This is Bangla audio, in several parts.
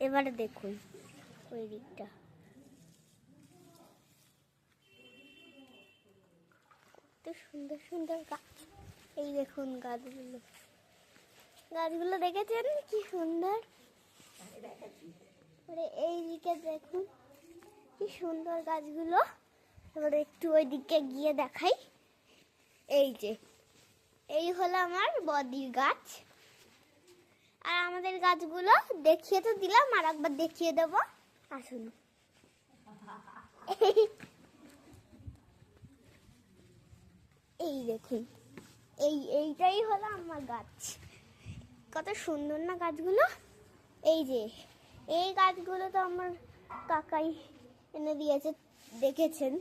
এবারে দেখুন ওই দিকটা কত সুন্দর সুন্দর গাছ। এই দেখুন গাছগুলো দেখেছেন কি সুন্দর। এই দিকে দেখুন কি সুন্দর গাছগুলো। এবারে একটু ওই দিকে গিয়ে দেখাই। এই যে এই হলো আমার বদির গাছ। আর আমাদের গাছগুলো দেখিয়ে তো দিলাম, আর একবার দেখিয়ে দেবো, আসুন। এই দেখুন এইটাই হলো আমার গাছ। কত সুন্দর না গাছগুলো। এই যে এই গাছগুলো তো আমার কাকাই এনে দিয়েছে, দেখেছেন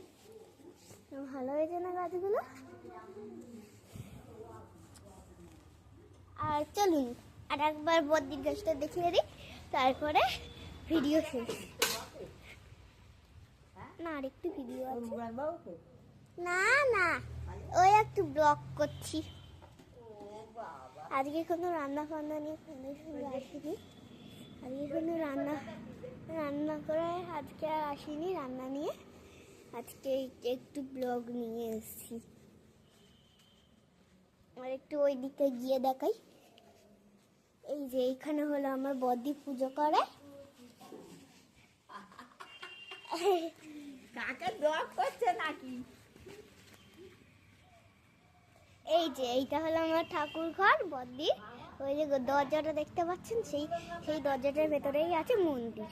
ভালো হয়েছে না গাছগুলো। আর চলুন আর একবার বদ্রির গাছটা দেখিয়ে দিই, তারপরে ভিডিও শেষ। না আর একটু ভিডিও আছে। না না ওই একটু ব্লগ করছি। আজকে কোনো রান্না ফান্না নিয়ে আসিনি। আজকে কোনো রান্না করে আজকে আর আসিনি রান্না নিয়ে। আজকে একটু ব্লগ নিয়ে এসেছি। আর একটু ওই দিকে গিয়ে দেখাই। এই যে এইখানে হলো আমার বদ্রি পুজো করে। কাকে ব্লগ করছে নাকি? এই যে এইটা হলো আমার ঠাকুর ঘর বদ্রি। ওই যে দরজাটা দেখতে পাচ্ছেন, সেই দরজাটার ভেতরেই আছে মন্দির।